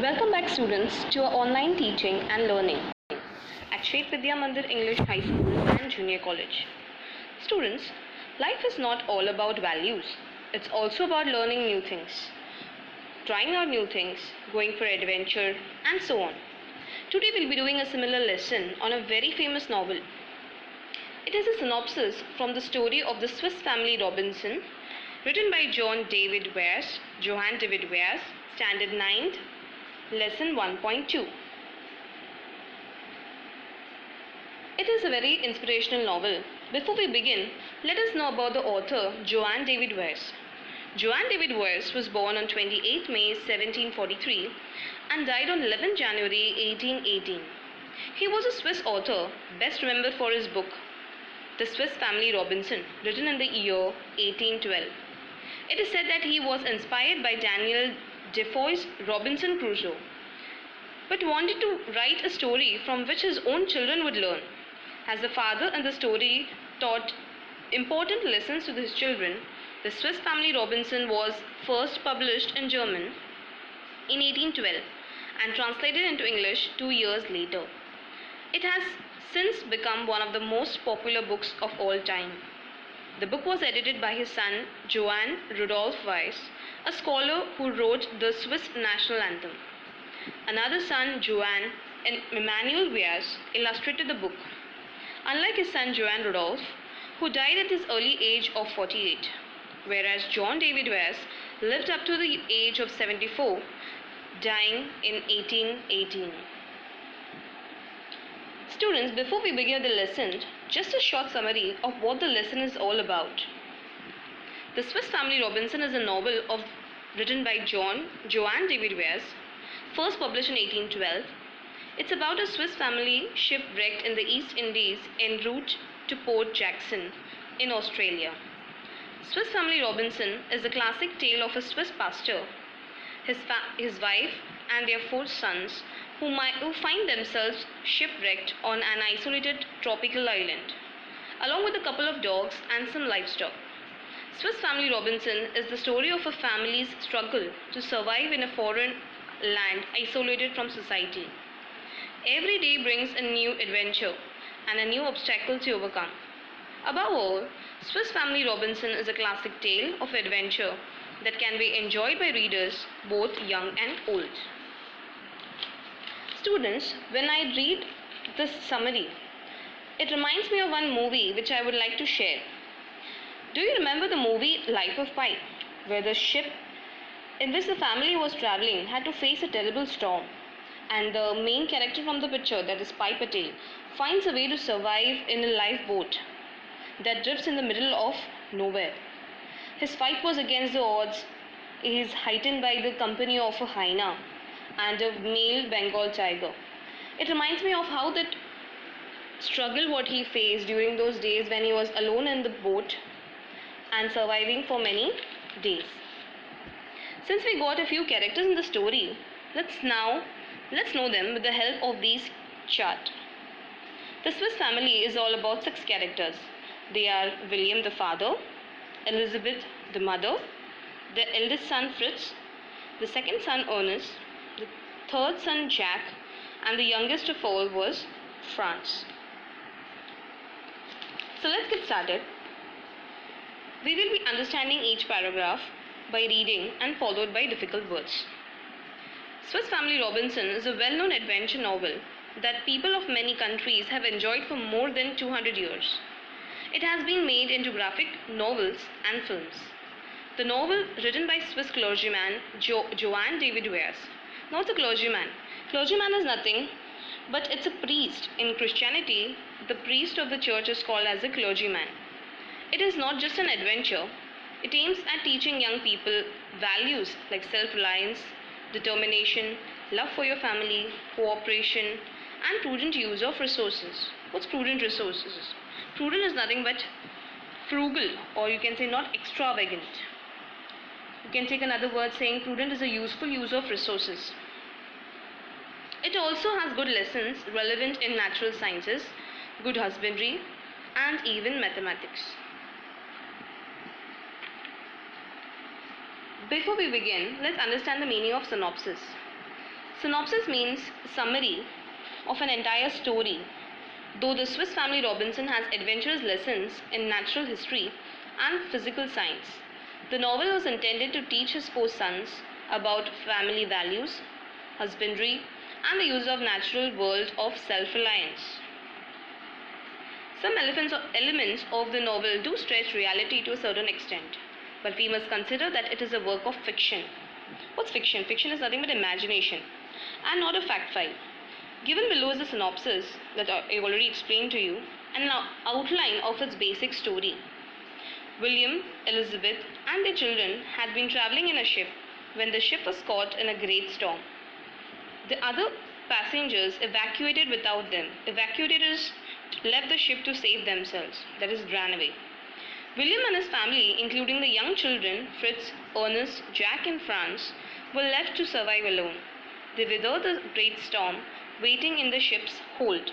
Welcome back students to our online teaching and learning at Sheikh Vidya Mandir English High School and Junior College. Students, life is not all about values. It's also about learning new things, trying out new things, going for adventure and so on. Today we'll be doing a similar lesson on a very famous novel. It is a synopsis from the story of the Swiss family Robinson, written by Johann David Weiss, Standard 9th, Lesson 1.2. It is a very inspirational novel. Before we begin, let us know about the author Johann David Weiss. Johann David Weiss was born on 28 May 1743 and died on 11 January 1818. He was a Swiss author, best remembered for his book, The Swiss Family Robinson, written in the year 1812. It is said that he was inspired by Daniel Defoe's Robinson Crusoe, but wanted to write a story from which his own children would learn. As the father in the story taught important lessons to his children, The Swiss Family Robinson was first published in German in 1812 and translated into English 2 years later. It has since become one of the most popular books of all time. The book was edited by his son Johann Rudolf Weiss, a scholar who wrote the Swiss national anthem. Another son, Johann Emmanuel Weiss, illustrated the book. Unlike his son Johann Rudolf, who died at his early age of 48, whereas John David Weiss lived up to the age of 74, dying in 1818. Students, before we begin the lesson, just a short summary of what the lesson is all about. The Swiss Family Robinson is a novel written by Johann David Weiss, first published in 1812. It's about a Swiss family shipwrecked in the East Indies en route to Port Jackson in Australia. Swiss Family Robinson is a classic tale of a Swiss pastor, his wife and their 4 sons who find themselves shipwrecked on an isolated tropical island, along with a couple of dogs and some livestock. Swiss Family Robinson is the story of a family's struggle to survive in a foreign land isolated from society. Every day brings a new adventure and a new obstacle to overcome. Above all, Swiss Family Robinson is a classic tale of adventure that can be enjoyed by readers both young and old. Students, when I read this summary, it reminds me of one movie which I would like to share. Do you remember the movie Life of Pi, where the ship in which the family was traveling had to face a terrible storm, and the main character from the picture, that is Pi Patel, finds a way to survive in a lifeboat that drifts in the middle of nowhere. His fight was against the odds. He is heightened by the company of a hyena and a male Bengal tiger. It reminds me of how that struggle what he faced during those days when he was alone in the boat and surviving for many days. Since we got a few characters in the story, let's know them with the help of these chart. The Swiss family is all about 6 characters. They are William the father, Elizabeth the mother, the eldest son Fritz, the second son Ernest, the third son Jack, and the youngest of all was Franz. So let's get started. We will be understanding each paragraph by reading and followed by difficult words. Swiss Family Robinson is a well-known adventure novel that people of many countries have enjoyed for more than 200 years. It has been made into graphic novels and films. The novel, written by Swiss clergyman Johann David Weiss. Now, what's a clergyman? Clergyman is nothing but it's a priest. In Christianity, the priest of the church is called as a clergyman. It is not just an adventure. It aims at teaching young people values like self-reliance, determination, love for your family, cooperation, and prudent use of resources. What's prudent resources? Prudent is nothing but frugal, or you can say not extravagant. You can take another word saying prudent is a useful use of resources. It also has good lessons relevant in natural sciences, good husbandry, and even mathematics. Before we begin, let's understand the meaning of synopsis. Synopsis means summary of an entire story. Though the Swiss Family Robinson has adventurous lessons in natural history and physical science, the novel was intended to teach his four sons about family values, husbandry, and the use of natural world of self-reliance. Some elements of the novel do stretch reality to a certain extent, but we must consider that it is a work of fiction. What's fiction? Fiction is nothing but imagination and not a fact file. Given below is a synopsis that I've already explained to you and an outline of its basic story. William, Elizabeth, and their children had been traveling in a ship when the ship was caught in a great storm. The other passengers evacuated without them. Evacuators left the ship to save themselves, that is, ran away. William and his family, including the young children Fritz, Ernest, Jack, and Franz, were left to survive alone. They weathered the great storm, waiting in the ship's hold.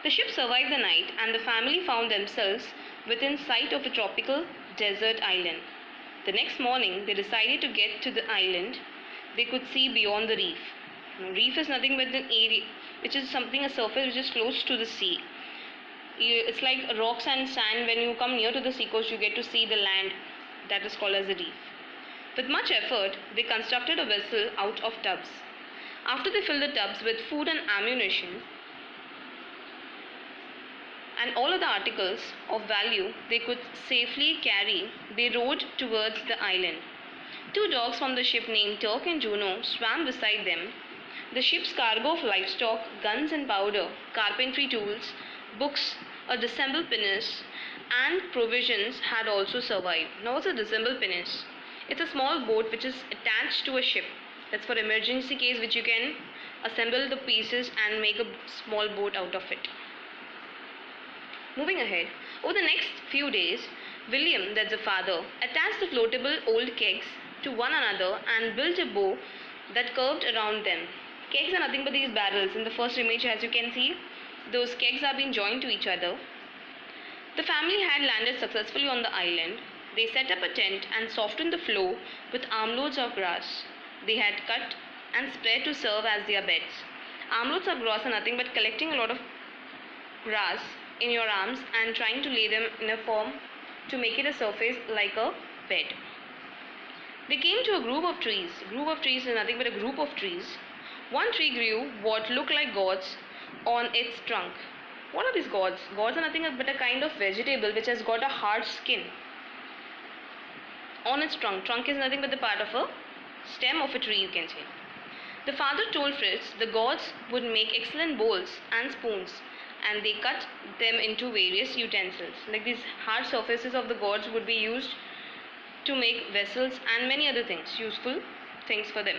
The ship survived the night, and the family found themselves within sight of a tropical desert island. The next morning, they decided to get to the island they could see beyond the reef. Now, reef is nothing but an area which is a surface which is close to the sea. It's like rocks and sand. When you come near to the seacoast, you get to see the land. That is called as a reef. With much effort, they constructed a vessel out of tubs. After they filled the tubs with food and ammunition and all other articles of value they could safely carry, they rowed towards the island. Two dogs from the ship named Turk and Juno swam beside them. The ship's cargo of livestock, guns and powder, carpentry tools, books, a dissembled pinnace, and provisions had also survived. Now, what's a dissembled pinnace? It's a small boat which is attached to a ship. That's for emergency case, which you can assemble the pieces and make a small boat out of it. Moving ahead, over the next few days, William, that's the father, attached the floatable old kegs to one another and built a bow that curved around them. Kegs are nothing but these barrels. In the first image, as you can see, those kegs are being joined to each other. The family had landed successfully on the island. They set up a tent and softened the floor with armloads of grass they had cut and spread to serve as their beds. Armloads of grass are nothing but collecting a lot of grass in your arms and trying to lay them in a form to make it a surface like a bed. They came to a grove of trees. A grove of trees is nothing but a group of trees. One tree grew what looked like gourds on its trunk. What are these gourds? Gourds are nothing but a kind of vegetable which has got a hard skin on its trunk. Trunk is nothing but the part of a stem of a tree, you can say. The father told Fritz the gourds would make excellent bowls and spoons, and they cut them into various utensils. Like these hard surfaces of the gourds would be used to make vessels and many other things, useful things for them.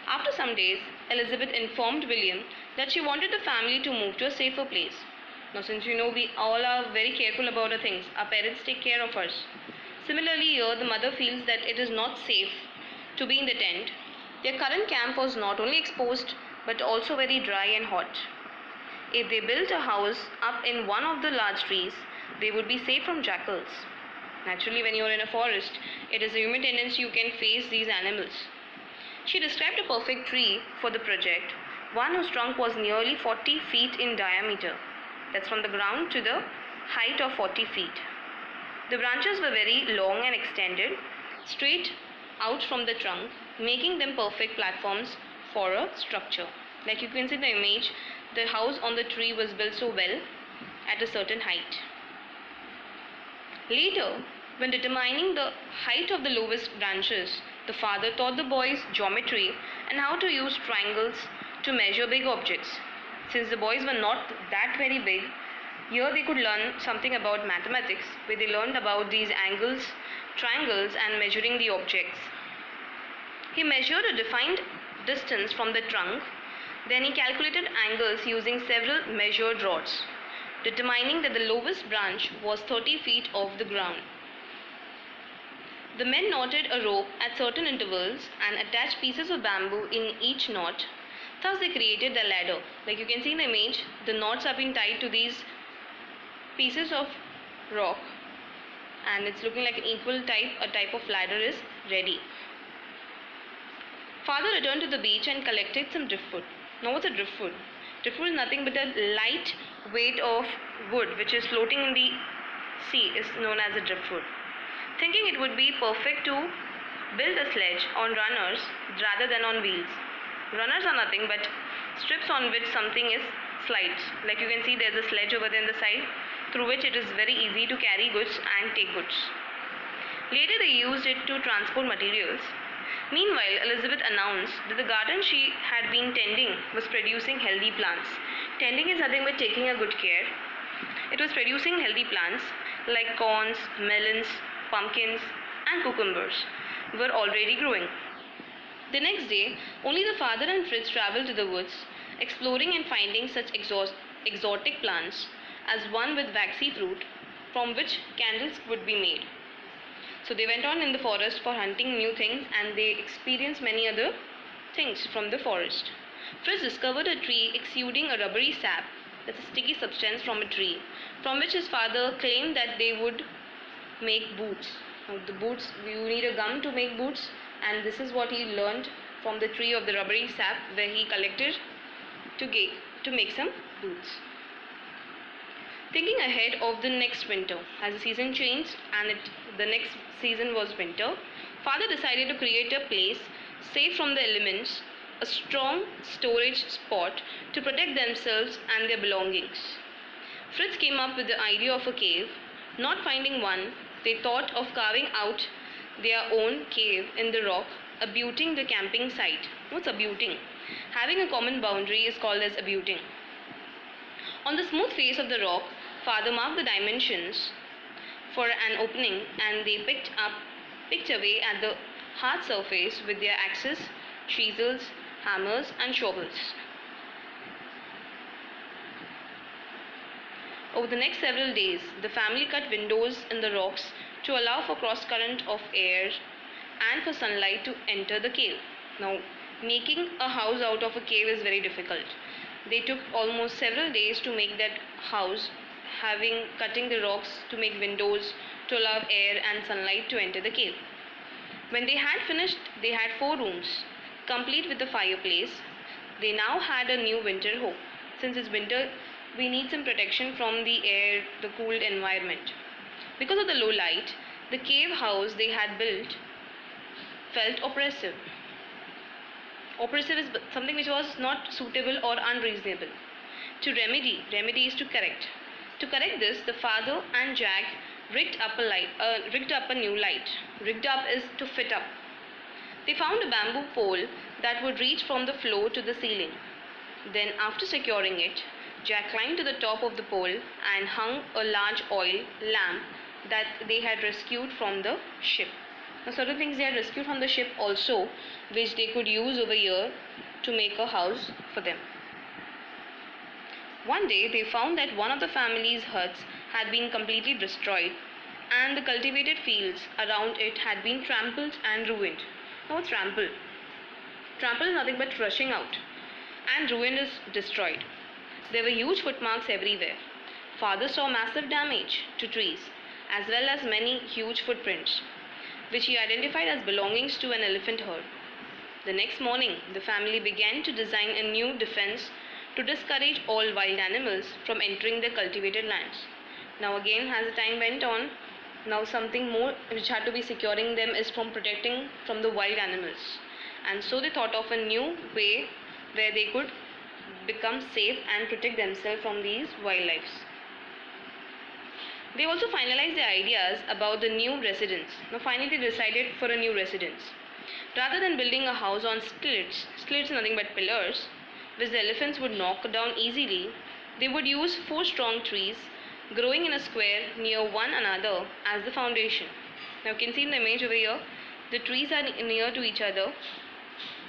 After some days, Elizabeth informed William that she wanted the family to move to a safer place. Now, since you know we all are very careful about our things, our parents take care of us. Similarly, here the mother feels that it is not safe to be in the tent. Their current camp was not only exposed but also very dry and hot. If they built a house up in one of the large trees, they would be safe from jackals. Naturally, when you are in a forest, it is a human tendency you can face these animals. She described a perfect tree for the project, one whose trunk was nearly 40 feet in diameter. That's from the ground to the height of 40 feet. The branches were very long and extended straight out from the trunk, making them perfect platforms for a structure. Like you can see in the image, the house on the tree was built so well at a certain height. Later, when determining the height of the lowest branches, the father taught the boys geometry and how to use triangles to measure big objects. Since the boys were not that very big, here they could learn something about mathematics, where they learned about these angles, triangles, and measuring the objects. He measured a defined distance from the trunk, then he calculated angles using several measured rods, determining that the lowest branch was 30 feet off the ground. The men knotted a rope at certain intervals and attached pieces of bamboo in each knot. Thus they created the ladder. Like you can see in the image, the knots have been tied to these pieces of rock and it's looking like an equal type. A type of ladder is ready. Father returned to the beach and collected some driftwood. Now, what's a driftwood? Driftwood is nothing but a light weight of wood which is floating in the sea is known as a driftwood. Thinking it would be perfect to build a sledge on runners rather than on wheels. Runners are nothing but strips on which something is slides. Like you can see, there's a sledge over there in the side through which it is very easy to carry goods and take goods. Later, they used it to transport materials. Meanwhile, Elizabeth announced that the garden she had been tending was producing healthy plants. Tending is nothing but taking a good care. It was producing healthy plants like corns, melons, pumpkins, and cucumbers were already growing. The next day, only the father and Fritz traveled to the woods, exploring and finding such exotic plants as one with waxy fruit from which candles would be made. So they went on in the forest for hunting new things, and they experienced many other things from the forest. Fritz discovered a tree exuding a rubbery sap, that's a sticky substance from a tree, from which his father claimed that they would make boots. Now, the boots, you need a gum to make boots, and this is what he learned from the tree of the rubbery sap where he collected to make some boots. Thinking ahead of the next winter, as the season changed and the next season was winter, father decided to create a place safe from the elements, a strong storage spot to protect themselves and their belongings. Fritz came up with the idea of a cave. Not finding one, they thought of carving out their own cave in the rock, abutting the camping site. What's abutting? Having a common boundary is called as abutting. On the smooth face of the rock, father marked the dimensions for an opening, and they picked away at the hard surface with their axes, chisels, hammers, and shovels. Over the next several days, the family cut windows in the rocks to allow for cross current of air and for sunlight to enter the cave. Now, making a house out of a cave is very difficult. They took almost several days to make that house, cutting the rocks to make windows to allow air and sunlight to enter the cave. When they had finished, they had 4 rooms, complete with a fireplace. They now had a new winter home. Since it's winter, we need some protection from the air, the cooled environment. Because of the low light, the cave house they had built felt oppressive. Oppressive is something which was not suitable or unreasonable. To remedy is to correct. To correct this, the father and Jack rigged up a new light. Rigged up is to fit up. They found a bamboo pole that would reach from the floor to the ceiling. Then, after securing it, Jack climbed to the top of the pole and hung a large oil lamp that they had rescued from the ship. Now, certain things they had rescued from the ship also, which they could use over here to make a house for them. One day, they found that one of the family's huts had been completely destroyed, and the cultivated fields around it had been trampled and ruined. Now, what's trample? Trample is nothing but rushing out, and ruin is destroyed. There were huge footmarks everywhere. Father saw massive damage to trees, as well as many huge footprints, which he identified as belongings to an elephant herd. The next morning, the family began to design a new defense to discourage all wild animals from entering their cultivated lands. Now again, as the time went on, now something more which had to be securing them is from protecting from the wild animals. And so they thought of a new way where they could become safe and protect themselves from these wildlife. They also finalized their ideas about the new residence. Now finally they decided for a new residence. Rather than building a house on stilts nothing but pillars, which the elephants would knock down easily, they would use 4 strong trees growing in a square near one another as the foundation. Now you can see in the image over here, the trees are near to each other,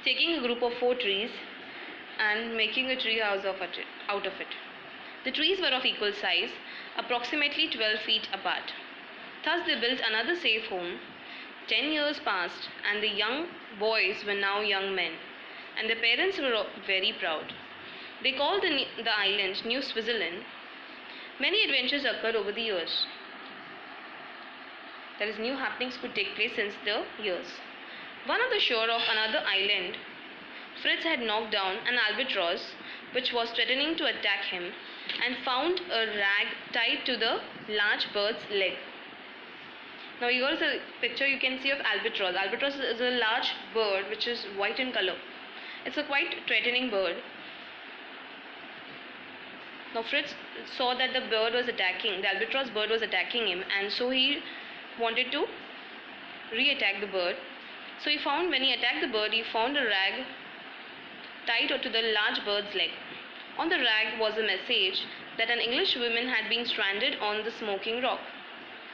taking a group of 4 trees and making a tree house out of it. The trees were of equal size, approximately 12 feet apart. Thus they built another safe home. 10 years passed, and the young boys were now young men, and their parents were very proud. They called the island New Switzerland. Many adventures occurred over the years. That is, new happenings could take place since the years. One on the shore of another island, Fritz had knocked down an albatross which was threatening to attack him and found a rag tied to the large bird's leg. Now here is a picture you can see of albatross. Albatross is a large bird which is white in color. It's a quite threatening bird. Now Fritz saw that the albatross bird was attacking him, and so he wanted to re-attack the bird. So when he attacked the bird, he found a rag tied to the large bird's leg. On the rag was a message that an English woman had been stranded on the smoking rock.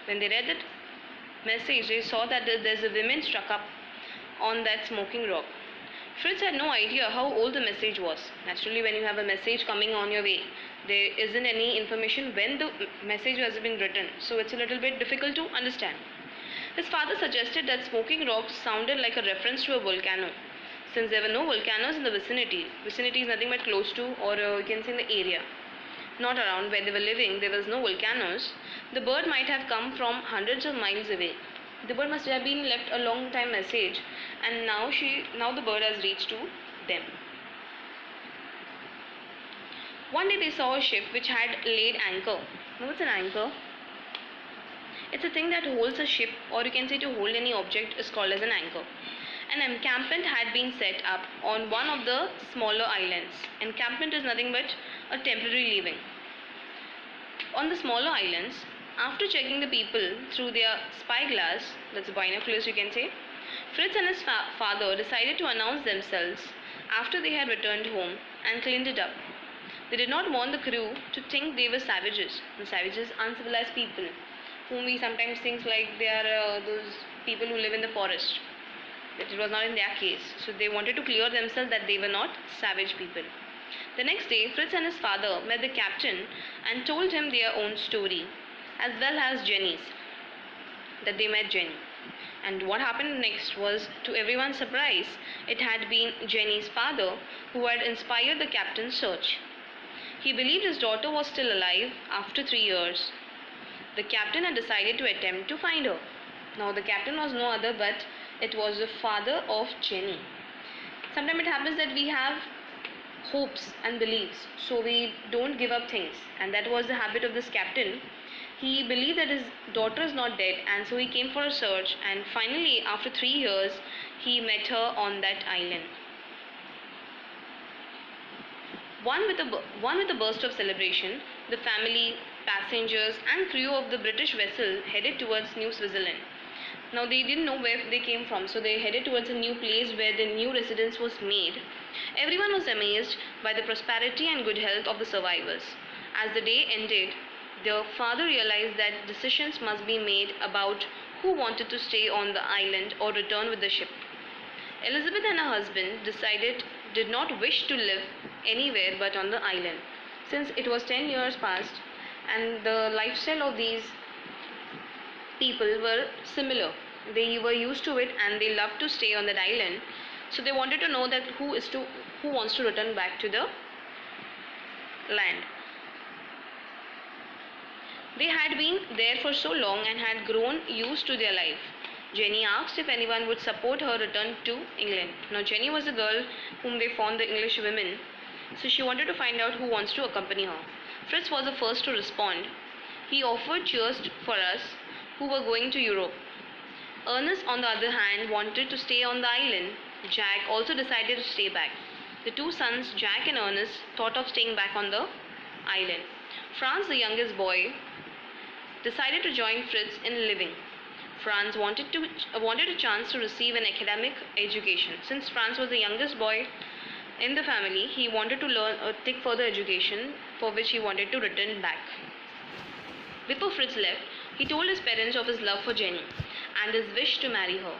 When they read that message, they saw that there's a woman struck up on that smoking rock. Fritz had no idea how old the message was. Naturally, when you have a message coming on your way, there isn't any information when the message has been written, so it's a little bit difficult to understand. His father suggested that smoking rocks sounded like a reference to a volcano. Since there were no volcanoes in the vicinity is nothing but close to, or you can say in the area, not around where they were living, there was no volcanoes. The bird might have come from hundreds of miles away. The bird must have been left a long time message, and now the bird has reached to them. One day they saw a ship which had laid anchor. Now what's an anchor? It's a thing that holds a ship, or you can say to hold any object is called as an anchor. An encampment had been set up on one of the smaller islands. Encampment is nothing but a temporary living. On the smaller islands, after checking the people through their spyglass, that's binoculars you can say, Fritz and his father decided to announce themselves after they had returned home and cleaned it up. They did not want the crew to think they were savages. The savages, uncivilized people, whom we sometimes think like they are those people who live in the forest. But it was not in their case. So they wanted to clear themselves that they were not savage people. The next day, Fritz and his father met the captain and told him their own story, as well as Jenny's, that they met Jenny. And what happened next was, to everyone's surprise, it had been Jenny's father who had inspired the captain's search. He believed his daughter was still alive after 3 years. The captain had decided to attempt to find her. Now the captain was no other but it was the father of Jenny. Sometimes it happens that we have hopes and beliefs, so we don't give up things, and that was the habit of this captain. He believed that his daughter is not dead, and so he came for a search, and finally after 3 years he met her on that island. One with a burst of celebration, the family, passengers and crew of the British vessel headed towards New Switzerland. Now they didn't know where they came from, so they headed towards a new place where the new residence was made. Everyone was amazed by the prosperity and good health of the survivors. As the day ended, the father realized that decisions must be made about who wanted to stay on the island or return with the ship. Elizabeth and her husband did not wish to live anywhere but on the island, since it was 10 years past and the lifestyle of these people were similar. They were used to it and they loved to stay on that island. So they wanted to know that who wants to return back to the land. They had been there for so long and had grown used to their life. Jenny asked if anyone would support her return to England. Now Jenny was a girl whom they found, the English women, so she wanted to find out who wants to accompany her. Fritz was the first to respond. He offered cheers for us who were going to Europe. Ernest, on the other hand, wanted to stay on the island. Jack also decided to stay back. The two sons, Jack and Ernest, thought of staying back on the island. Franz, the youngest boy, decided to join Fritz in living. Franz wanted a chance to receive an academic education. Since Franz was the youngest boy in the family, he wanted to take further education, for which he wanted to return back. Before Fritz left, he told his parents of his love for Jenny and his wish to marry her.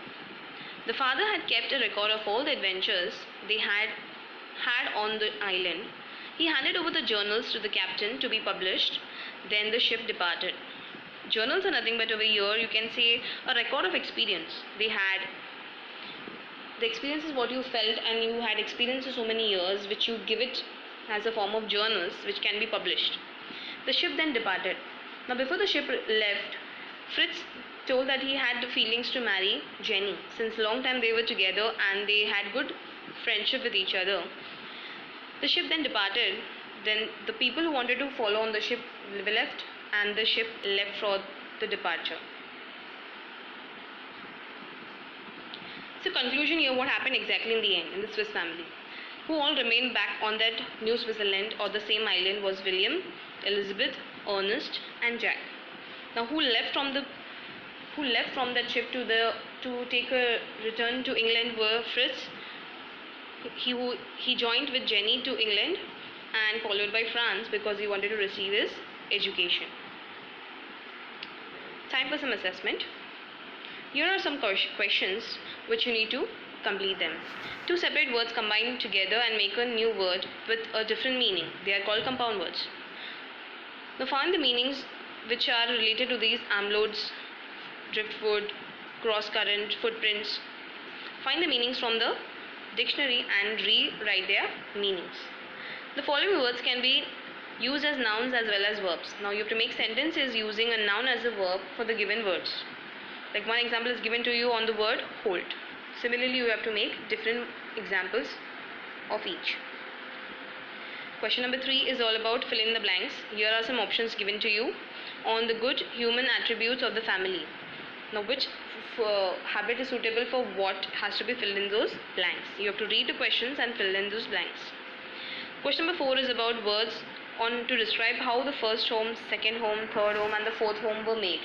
The father had kept a record of all the adventures they had on the island. He handed over the journals to the captain to be published. Then the ship departed. Journals are nothing but over here, you can say, a record of experience. The experience is what you felt, and you had experienced for so many years, which you give it as a form of journals which can be published. The ship then departed. Now before the ship left, Fritz told that he had the feelings to marry Jenny. Since long time they were together and they had good friendship with each other. The ship then departed. Then the people who wanted to follow on the ship left, and the ship left for the departure. So conclusion here, what happened exactly in the end in the Swiss family? Who all remained back on that New Switzerland or the same island was William, Elizabeth, Ernest and Jack. Now who left from that ship to take a return to England were Fritz. He joined with Jenny to England and followed by France because he wanted to receive his education. Time for some assessment. Here are some questions which you need to complete them. Two separate words combined together and make a new word with a different meaning. They are called compound words. Now find the meanings which are related to these: amloads, driftwood, cross current, footprints. Find the meanings from the dictionary and rewrite their meanings. The following words can be used as nouns as well as verbs. Now you have to make sentences using a noun as a verb for the given words. Like one example is given to you on the word hold. Similarly, you have to make different examples of each. Question number 3 is all about fill in the blanks. Here are some options given to you on the good human attributes of the family. Now which habit is suitable for what has to be filled in those blanks. You have to read the questions and fill in those blanks. Question number 4 is about words on to describe how the first home, second home, third home and the fourth home were made.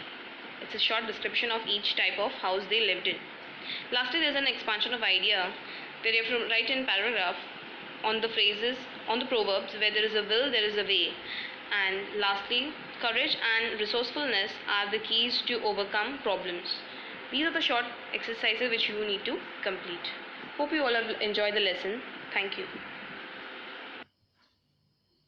It's a short description of each type of house they lived in. Lastly, there is an expansion of idea where you have to write in paragraph on the phrases, on the proverbs, where there is a will, there is a way. And lastly, courage and resourcefulness are the keys to overcome problems. These are the short exercises which you need to complete. Hope you all have enjoyed the lesson. Thank you.